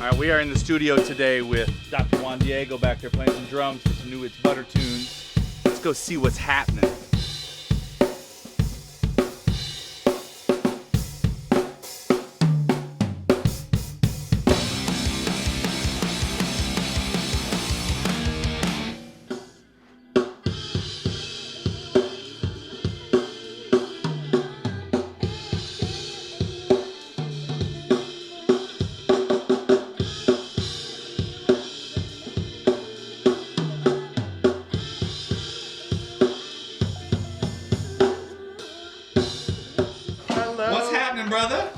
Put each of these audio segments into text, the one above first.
Alright, we are in the studio today with Dr. Juan Diego back there playing some drums for some new It's Butter tunes. Let's go see what's happening. Brother,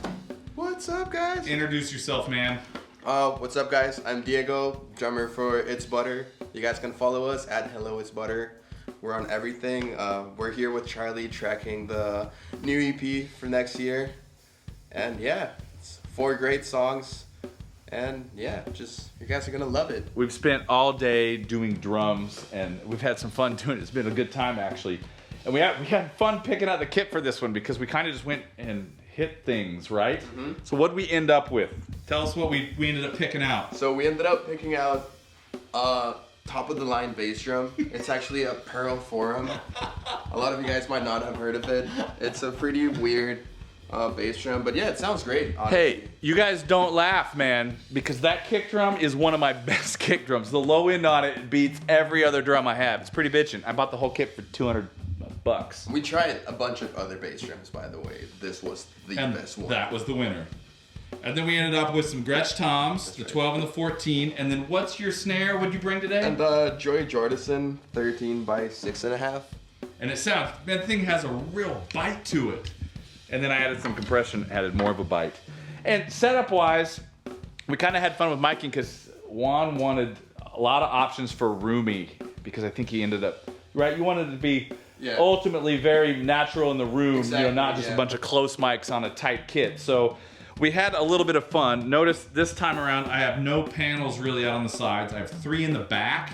what's up, guys? Introduce yourself, man. What's up, guys? I'm Diego, drummer for It's Butter. You guys can follow us at Hello It's Butter. We're on everything. We're here with Charlie tracking the new EP for next year. And yeah, it's 4 great songs. And yeah, just you guys are gonna love it. We've spent all day doing drums and we've had some fun doing it. It's been a good time actually. And we had fun picking out the kit for this one because we kind of just went and hit things, right? Mm-hmm. So what did we end up with? Tell us what we ended up picking out. So we ended up picking out top of the line bass drum. It's actually a Pearl Forum. A lot of you guys might not have heard of it. It's a pretty weird bass drum, but yeah, it sounds great, honestly. Hey, you guys don't laugh, man, because that kick drum is one of my best kick drums. The low end on it beats every other drum I have. It's pretty bitchin'. I bought the whole kit for $200. We tried a bunch of other bass drums, by the way. This was the best one. That was the winner. And then we ended up with some Gretsch toms, the 12 and the 14. And then what's your snare? What'd you bring today? And the Joy Jordison 13 by 6.5. And it sounds, man, the thing has a real bite to it. And then I added some compression, added more of a bite. And setup-wise, we kind of had fun with miking because Juan wanted a lot of options for roomy because I think he ended up, right? You wanted it to be ultimately very natural in the room, exactly, not just a bunch of close mics on a tight kit. So we had a little bit of fun. Notice this time around, I have no panels really out on the sides. I have 3 in the back,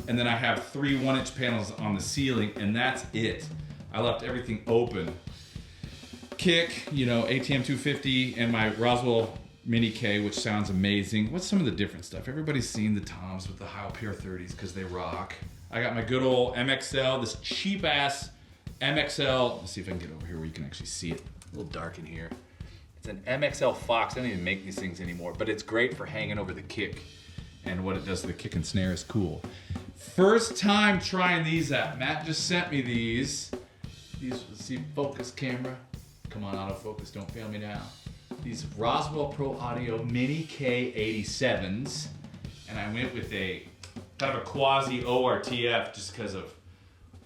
and then I have 3 1-inch panels on the ceiling, and that's it. I left everything open. Kick, ATM 250, and my Roswell Mini K, which sounds amazing. What's some of the different stuff? Everybody's seen the toms with the Heil PR30s because they rock. I got my good old MXL, this cheap ass MXL. Let's see if I can get over here where you can actually see it. A little dark in here. It's an MXL Fox. I don't even make these things anymore, but it's great for hanging over the kick. And what it does to the kick and snare is cool. First time trying these out. Matt just sent me these. Let's see, focus camera. Come on, autofocus, don't fail me now. These Roswell Pro Audio Mini K87s. And I went with a kind of a quasi ORTF just because of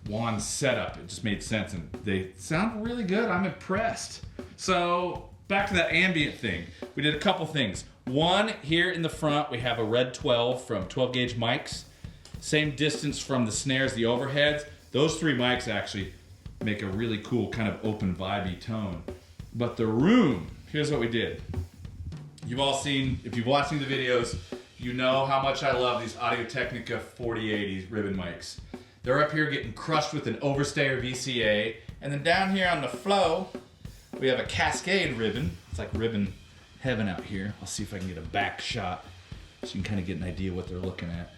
Juan's setup. It just made sense and they sound really good. I'm impressed. So back to that ambient thing. We did a couple things. One, here in the front, we have a red 12 from 12 gauge mics. Same distance from the snares, the overheads. Those 3 mics actually make a really cool kind of open vibey tone. But the room, here's what we did. You've all seen, if you've watched the videos, you know how much I love these Audio-Technica 4080 ribbon mics. They're up here getting crushed with an Overstayer VCA. And then down here on the flow, we have a Cascade ribbon. It's like ribbon heaven out here. I'll see if I can get a back shot so you can kind of get an idea what they're looking at.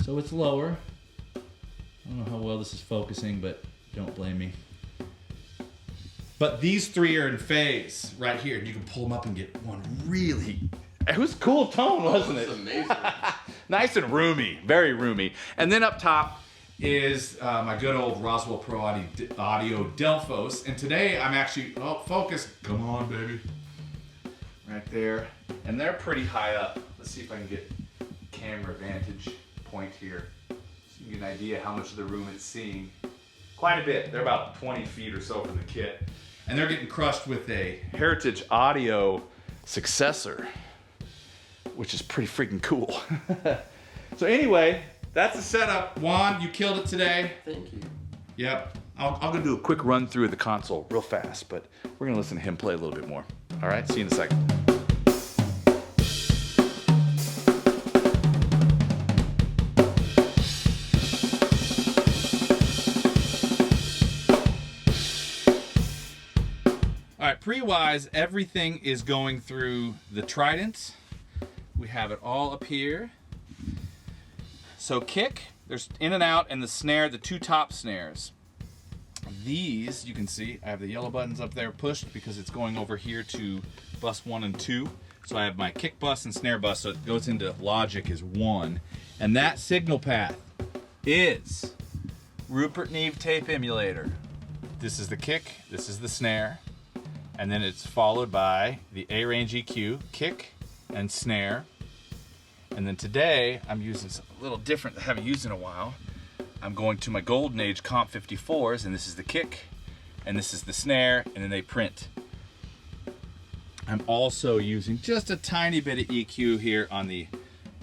So it's lower. I don't know how well this is focusing, but don't blame me. But these 3 are in phase right here. You can pull them up and get one really... It was a cool tone, wasn't it? It was amazing. Nice and roomy, very roomy. And then up top is my good old Roswell Pro Audio Delphos. And today I'm actually, focus. Come on, baby. Right there. And they're pretty high up. Let's see if I can get camera vantage point here. So you get an idea how much of the room it's seeing. Quite a bit. They're about 20 feet or so from the kit. And they're getting crushed with a Heritage Audio successor, which is pretty freaking cool. So anyway, that's the setup. Juan, you killed it today. Thank you. Yep. I'm gonna do a quick run through of the console real fast, but we're gonna listen to him play a little bit more. All right, see you in a second. All right, pre-wise, everything is going through the Trident. we have it all up here. So kick, there's in and out, and the snare, the two top snares. These, you can see, I have the yellow buttons up there pushed because it's going over here to bus 1 and 2. So I have my kick bus and snare bus, so it goes into Logic as 1. And that signal path is Rupert Neve tape emulator. This is the kick, this is the snare, and then it's followed by the A-Range EQ, kick and snare. And then today, I'm using something a little different that I haven't used in a while. I'm going to my Golden Age Comp 54s, and this is the kick, and this is the snare, and then they print. I'm also using just a tiny bit of EQ here on the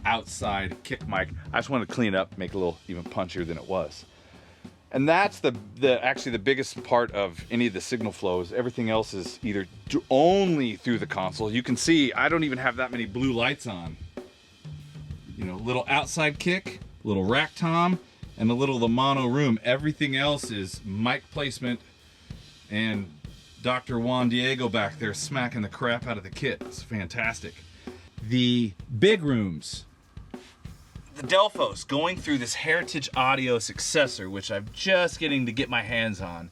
outside kick mic. I just wanted to clean it up, make it a little even punchier than it was. And that's actually the biggest part of any of the signal flows. Everything else is either only through the console. You can see I don't even have that many blue lights on. You know, little outside kick, little rack tom, and a little the mono room. Everything else is mic placement and Dr. Juan Diego back there smacking the crap out of the kit. It's fantastic. The big rooms, the Delphos going through this Heritage Audio successor, which I'm just getting to get my hands on,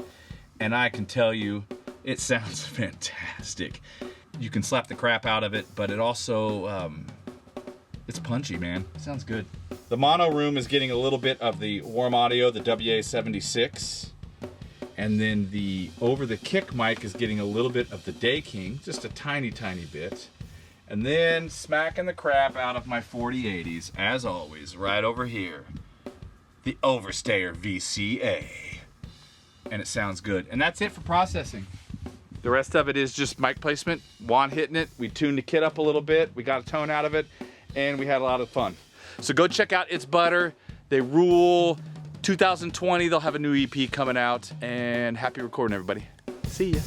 and I can tell you it sounds fantastic. You can slap the crap out of it, but it also it's punchy, man. It sounds good. The mono room is getting a little bit of the warm audio, the WA-76. And then the over the kick mic is getting a little bit of the Daking, just a tiny, tiny bit. And then smacking the crap out of my 4080s, as always, right over here. The Overstayer VCA. And it sounds good. And that's it for processing. The rest of it is just mic placement, Juan hitting it. We tuned the kit up a little bit. We got a tone out of it. And we had a lot of fun. So go check out It's Butter. They rule. 2020, they'll have a new EP coming out. And happy recording, everybody. See ya.